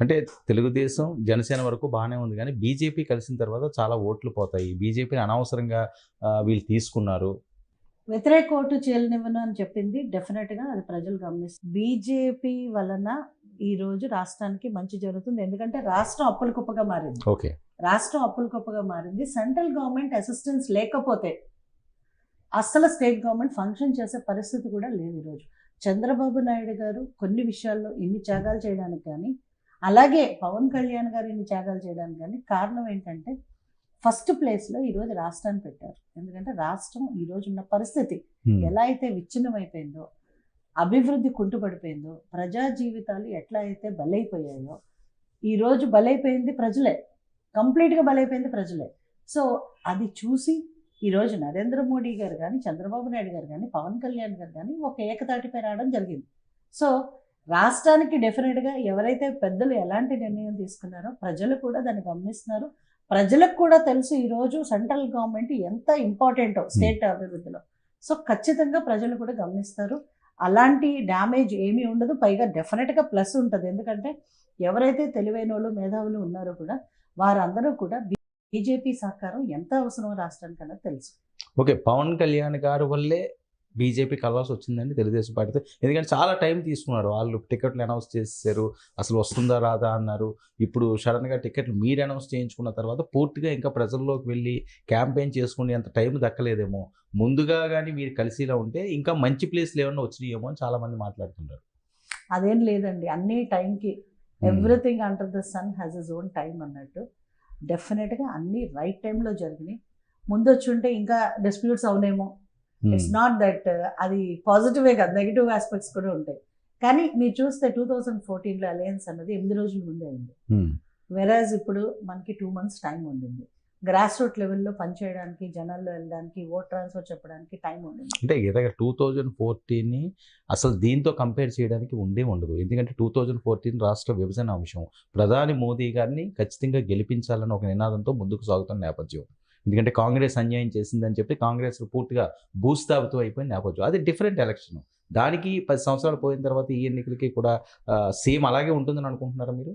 అంటే తెలుగుదేశం, జనసేన వరకు బానే ఉంది గానీ, బీజేపీ కలిసిన తర్వాత చాలా ఓట్లు పోతాయి. బీజేపీని అనవసరంగా వీళ్ళు తీసుకున్నారు. వ్యతిరేక ఓటు చేయనివ్వను అని చెప్పింది డెఫినెట్‌గా అది ప్రజలు గమనిస్తారు. బీజేపీ వలన ఈరోజు రాష్ట్రానికి మంచి జరుగుతుంది. ఎందుకంటే రాష్ట్రం అప్పుల కుప్పగా మారింది. ఓకే. రాష్ట్రం అప్పుల కుప్పగా మారింది. సెంట్రల్ గవర్నమెంట్ అసిస్టెన్స్ లేకపోతే అస్సలు స్టేట్ గవర్నమెంట్ ఫంక్షన్ చేసే పరిస్థితి కూడా లేదు ఈరోజు. చంద్రబాబు నాయుడు గారు కొన్ని విషయాల్లో ఇన్ని త్యాగాలు చేయడానికి కానీ, అలాగే పవన్ కళ్యాణ్ గారు ఇన్ని త్యాగాలు చేయడానికి కానీ కారణం ఏంటంటే ఫస్ట్ ప్లేస్‌లో ఈరోజు రాష్ట్రాన్ని పెట్టారు. ఎందుకంటే రాష్ట్రం ఈరోజు ఉన్న పరిస్థితి ఎలా అయితే విచ్ఛిన్నమైపోయిందో, అభివృద్ధి కుంటుపడిపోయిందో, ప్రజా జీవితాలు ఎట్లా అయితే బలైపోయాయో, ఈరోజు బలైపోయింది ప్రజలే. కంప్లీట్‌గా బలైపోయింది ప్రజలే. సో, అది చూసి ఈరోజు నరేంద్ర మోడీ గారు గానీ, చంద్రబాబు నాయుడు గారు గానీ, పవన్ కళ్యాణ్ గారు గానీ ఒక ఏకతాటిపై రావడం జరిగింది. సో, రాష్ట్రానికి డెఫినిట్‌గా ఎవరైతే పెద్దలు ఎలాంటి నిర్ణయం తీసుకున్నారో ప్రజలు కూడా దాన్ని గమనిస్తున్నారు. ప్రజలకు కూడా తెలుసు ఈరోజు సెంట్రల్ గవర్నమెంట్ ఎంత ఇంపార్టెంటో స్టేట్ అభివృద్ధిలో. సో, ఖచ్చితంగా ప్రజలు కూడా గమనిస్తారు. అలాంటి డ్యామేజ్ ఏమీ ఉండదు. పైగా డెఫినిట్‌గా ప్లస్ ఉంటది. ఎందుకంటే ఎవరైతే తెలివైనోళ్ళు, మేధావులు ఉన్నారో కూడా వారందరూ కూడా బీజేపీ సహకారం ఎంత అవసరమో రాష్ట్రానికన్నది తెలుసు. ఓకే. పవన్ కళ్యాణ్ గారి వల్లే బీజేపీ కలవాల్సి వచ్చిందండి తెలుగుదేశం పార్టీతో. ఎందుకంటే చాలా టైం తీసుకున్నారు. వాళ్ళు టికెట్లు అనౌన్స్ చేసేసారు. అసలు వస్తుందా రాదా అన్నారు. ఇప్పుడు సడెన్‌గా టికెట్లు మీరు అనౌన్స్ చేయించుకున్న తర్వాత పూర్తిగా ఇంకా ప్రజల్లోకి వెళ్ళి క్యాంపెయిన్ చేసుకునేంత టైం దక్కలేదేమో. ముందుగా గాని మీరు కలిసిలా ఉంటే ఇంకా మంచి ప్లేస్‌లు ఏమన్నా వచ్చినాయేమో అని చాలామంది మాట్లాడుతున్నారు. అదేం లేదండి. అన్ని టైంకి everything under the sun has his own time అన్నట్టు. డెఫినిట్‌గా అన్నీ రైట్ టైంలో జరిగినాయి. ముందొచ్చుంటే ఇంకా డిస్ప్యూట్స్ అవునేమో. ఇట్స్ నాట్ దట్ అది పాజిటివే కాదు, నెగెటివ్ ఆస్పెక్ట్స్ కూడా ఉంటాయి. కానీ మీరు చూస్తే 2014లో అలయన్స్ అన్నది 8 రోజుల ముందే అయింది. వెరాజ్ ఇప్పుడు మనకి 2 మంత్స్ టైం ఉండింది. గ్రాస్ రూట్ లెవెల్‌లో పనిచేయడానికి, జనాల్లో వెళ్ళడానికి, ఓట్ ట్రాన్స్ఫర్ చెప్పడానికి టైం ఉండింది. అంటే ఇలాగ 2014ని అసలు దీంతో కంపేర్ చేయడానికి ఉండదు. ఎందుకంటే 2014 రాష్ట్ర విభజన అంశం. ప్రధాని మోదీ గారిని ఖచ్చితంగా గెలిపించాలని ఒక నినాదంతో ముందుకు సాగుతున్న నేపథ్యం. ఎందుకంటే కాంగ్రెస్ అన్యాయం చేసిందని చెప్పి కాంగ్రెస్ పూర్తిగా భూస్థాపితం అయిపోయిన నేపథ్యం. అది డిఫరెంట్ ఎలక్షన్. దానికి 10 సంవత్సరాలు పోయిన తర్వాత ఈ ఎన్నికలకి కూడా సేమ్ అలాగే ఉంటుందని అనుకుంటున్నారా మీరు?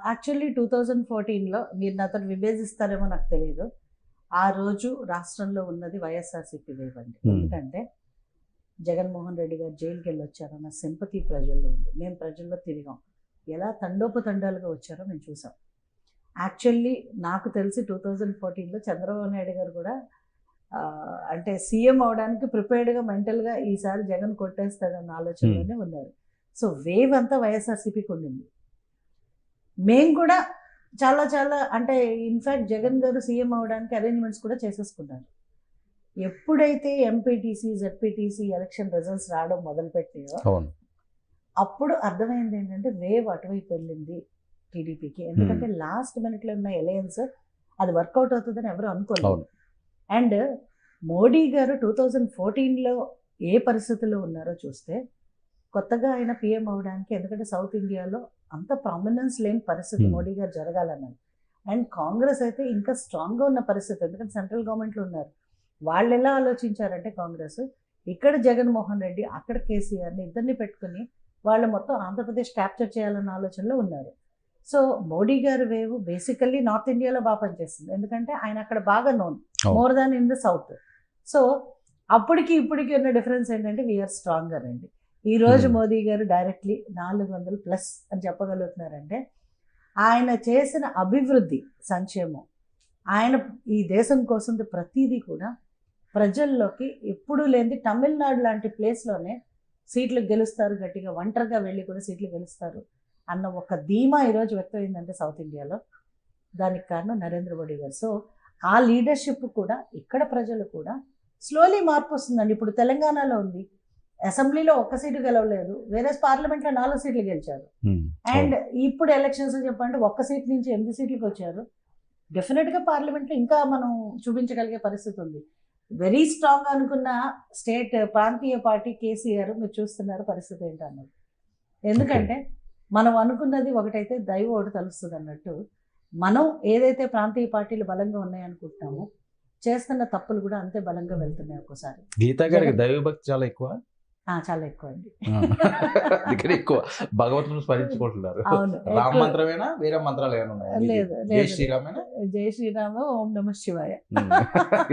యాక్చువల్లీ 2014లో మీరు నాతోటి విభేదిస్తారేమో నాకు తెలీదు. ఆ రోజు రాష్ట్రంలో ఉన్నది వైఎస్ఆర్‌సీపీ వేవ్ అండి. ఎందుకంటే జగన్మోహన్ రెడ్డి గారు జైలుకెళ్ళొచ్చారన్న సింపతి ప్రజల్లో ఉంది. మేము ప్రజల్లో తిరిగాం. ఎలా తండోపతండాలుగా వచ్చారో మేము చూసాం. యాక్చువల్లీ నాకు తెలిసి 2014లో చంద్రబాబు నాయుడు గారు కూడా అంటే సీఎం అవడానికి ప్రిపేర్డ్‌గా మెంటల్‌గా ఈసారి జగన్ కొట్టేస్తాడన్న ఆలోచనలోనే ఉన్నారు. సో, వేవ్ అంతా వైఎస్ఆర్‌సీపీకి ఉండింది. మేము కూడా చాలా చాలా అంటే ఇన్‌ఫాక్ట్ జగన్ గారు సీఎం అవ్వడానికి అరేంజ్‌మెంట్స్ కూడా చేసేసుకున్నారు. ఎప్పుడైతే ఎంపీటీసీ, జెడ్పీటీసీ ఎలక్షన్ రిజల్ట్స్ రావడం మొదలుపెట్టాయో అప్పుడు అర్థమైంది ఏంటంటే వేవ్ అటువైపు వెళ్ళింది టీడీపీకి. ఎందుకంటే లాస్ట్ మినిట్‌లో ఉన్న అలయన్స్ అది వర్కౌట్ అవుతుందని ఎవరు అనుకోలేదు. అండ్ మోడీ గారు 2014లో ఏ పరిస్థితుల్లో ఉన్నారో చూస్తే కొత్తగా ఆయన పీఎం అవ్వడానికి, ఎందుకంటే సౌత్ ఇండియాలో అంత ప్రామినెన్స్ లేని పరిస్థితి మోడీ గారు జరగాలన్నది. అండ్ కాంగ్రెస్ అయితే ఇంకా స్ట్రాంగ్గా ఉన్న పరిస్థితి. ఎందుకంటే సెంట్రల్ గవర్నమెంట్లో ఉన్నారు. వాళ్ళు ఎలా ఆలోచించారంటే కాంగ్రెస్ ఇక్కడ జగన్మోహన్ రెడ్డి, అక్కడ కేసీఆర్ని ఇద్దరిని పెట్టుకుని వాళ్ళు మొత్తం ఆంధ్రప్రదేశ్ క్యాప్చర్ చేయాలన్న ఆలోచనలో ఉన్నారు. సో, మోడీ గారి వేవ్ బేసికల్లీ నార్త్ ఇండియాలో బాగా పనిచేస్తుంది. ఎందుకంటే ఆయన అక్కడ బాగా known more than in the south. So, అప్పటికి ఇప్పటికి ఉన్న డిఫరెన్స్ ఏంటంటే వీఆర్ స్ట్రాంగర్ అండి. ఈరోజు మోదీ గారు డైరెక్ట్లీ 400+ అని చెప్పగలుగుతున్నారంటే ఆయన చేసిన అభివృద్ధి, సంక్షేమం, ఆయన ఈ దేశం కోసం ప్రతిదీ కూడా ప్రజల్లోకి ఎప్పుడూ లేనిది. తమిళనాడు లాంటి ప్లేస్లోనే సీట్లు గెలుస్తారు గట్టిగా, ఒంటరిగా వెళ్ళి కూడా సీట్లు గెలుస్తారు అన్న ఒక ధీమా ఈరోజు వ్యక్తమైందంటే సౌత్ ఇండియాలో దానికి కారణం నరేంద్ర మోడీ గారు. సో, ఆ లీడర్షిప్ కూడా ఇక్కడ ప్రజలు కూడా స్లోలీ మార్పు వస్తుందండి. ఇప్పుడు తెలంగాణలో ఉంది. అసెంబ్లీలో ఒక్క సీటు గెలవలేదు, వేరే పార్లమెంట్లో 4 సీట్లు గెలిచారు. అండ్ ఇప్పుడు ఎలక్షన్స్ చెప్పండి ఒక్క సీట్ నుంచి 8 సీట్లకు వచ్చారు. డెఫినెట్గా పార్లమెంట్లో ఇంకా మనం చూపించగలిగే పరిస్థితి ఉంది. వెరీ స్ట్రాంగ్ అనుకున్న స్టేట్ ప్రాంతీయ పార్టీ కేసీఆర్ మీరు చూస్తున్నారు పరిస్థితి ఏంటన్నది. ఎందుకంటే మనం అనుకున్నది ఒకటైతే దైవ ఒకటి తలుస్తుంది అన్నట్టు, మనం ఏదైతే ప్రాంతీయ పార్టీలు బలంగా ఉన్నాయనుకుంటున్నామో చేస్తున్న తప్పులు కూడా అంతే బలంగా వెళ్తున్నాయి. ఒక్కోసారి గీతా గారికి దైవభక్తి చాలా ఎక్కువ. చాలా ఎక్కువ అండి. అందుకని ఎక్కువ భగవంతుని స్మరించుకుంటున్నారు. అవును, రామ ఎక్కువ. మంత్రమేనా వేరే మంత్రాలు ఏమైనా ఉన్నాయా మీది? లేదు జై లేదు, శ్రీరామేనా? జై శ్రీరామ ఓం నమ శివాయ.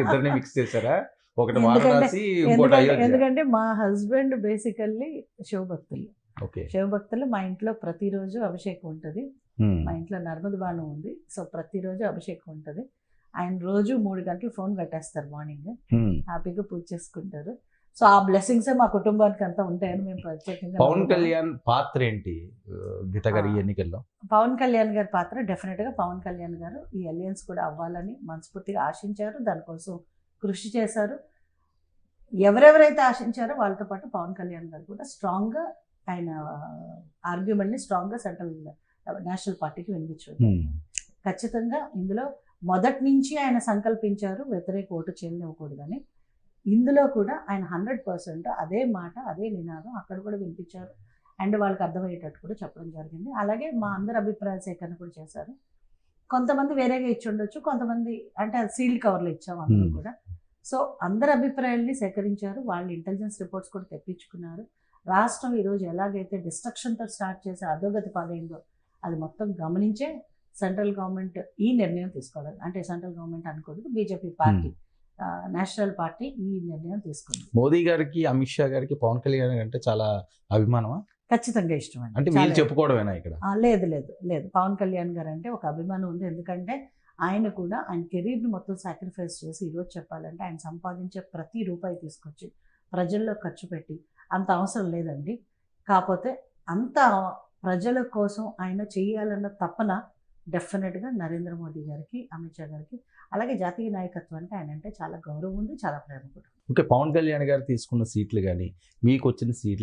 ఇద్దరిని మిక్స్ చేశారా? ఒకటి ఎందుకంటే వారణాసి, ఇంకోటి ఎందుకంటే అయోధ్య. ఎందుకంటే మా హస్బెండ్ బేసికల్లీ శివభక్తులు. ఓకే. శివభక్తులు మా ఇంట్లో ప్రతిరోజు అభిషేకం ఉంటుంది. మా ఇంట్లో నర్మద బాణం ఉంది. సో ప్రతిరోజు అభిషేకం ఉంటుంది. ఆయన రోజు 3 గంటలు ఫోన్ కట్టేస్తారు మార్నింగ్. హ్యాపీగా పూజ చేసుకుంటారు. సో ఆ బ్లెస్సింగ్స్ మా కుటుంబానికి అంతా ఉంటాయని మేము ప్రత్యేకంగా పవన్ నమ్ముతాము. కళ్యాణ్ పాత్ర ఏంటి గీత గారి ఈ ఎన్నికల్లో? పవన్ కళ్యాణ్ గారి పాత్ర డెఫినెట్గా పవన్ కళ్యాణ్ గారు ఈ అలయన్స్ కూడా అవ్వాలని మనస్ఫూర్తిగా ఆశించారు. దానికోసం కృషి చేశారు. ఎవరెవరైతే ఆశించారో వాళ్ళతో పాటు పవన్ కళ్యాణ్ గారు కూడా స్ట్రాంగ్గా ఆయన ఆర్గ్యుమెంట్ని స్ట్రాంగ్గా సెంట్రల్ నేషనల్ పార్టీకి వినిపించారు. ఖచ్చితంగా ఇందులో మొదటి నుంచి ఆయన సంకల్పించారు వ్యతిరేక ఓటు చేయనివ్వకూడదని. ఇందులో కూడా ఆయన 100% అదే మాట అదే నినాదం అక్కడ కూడా వినిపించారు. అండ్ వాళ్ళకి అర్థమయ్యేటట్టు కూడా చెప్పడం జరిగింది. అలాగే మా అందరి అభిప్రాయ సేకరణ కూడా చేశారు. కొంతమంది వేరేగా ఇచ్చి ఉండొచ్చు, కొంతమంది అంటే అది సీల్డ్ కవర్లో ఇచ్చాము అందరం కూడా. సో అందరి అభిప్రాయాల్ని సేకరించారు. వాళ్ళు ఇంటెలిజెన్స్ రిపోర్ట్స్ కూడా తెప్పించుకున్నారు. రాష్ట్రం ఈరోజు ఎలాగైతే డిస్ట్రక్షన్తో స్టార్ట్ చేసి అధోగతి పాలైందో అది మొత్తం గమనించే సెంట్రల్ గవర్నమెంట్ ఈ నిర్ణయం తీసుకోవడం, అంటే సెంట్రల్ గవర్నమెంట్ అనుకోవద్దు, బీజేపీ పార్టీ నేషనల్ పార్టీ ఈ నిర్ణయం తీసుకుంది. మోదీ గారికి, అమిత్ షా గారికి పవన్ కళ్యాణ్ అంటే చాలా అభిమానమా? ఖచ్చితంగా ఇష్టం అండి. అంటే వీళ్ళు చెప్పుకోవడమేనా ఇక్కడ? లేదు లేదు లేదు, పవన్ కళ్యాణ్ గారు అంటే ఒక అభిమానం ఉంది. ఎందుకంటే ఆయన కూడా ఆయన కెరీర్ని మొత్తం సాక్రిఫైస్ చేసి ఈరోజు చెప్పాలంటే ఆయన సంపాదించే ప్రతి రూపాయి తీసుకొచ్చి ప్రజల్లో ఖర్చు పెట్టి అంత అవసరం లేదండి. కాకపోతే అంత ప్రజల కోసం ఆయన చేయాలన్న తపన డెఫినెట్గా నరేంద్ర మోదీ గారికి, అమిత్ షా గారికి, అలాగే జాతీయ నాయకత్వానికి ఆయన అంటే చాలా గౌరవం ఉంది, చాలా ప్రేమ కూడా. ఓకే. పవన్ కళ్యాణ్ గారు తీసుకున్న సీట్లు కానీ మీకు వచ్చిన సీట్లు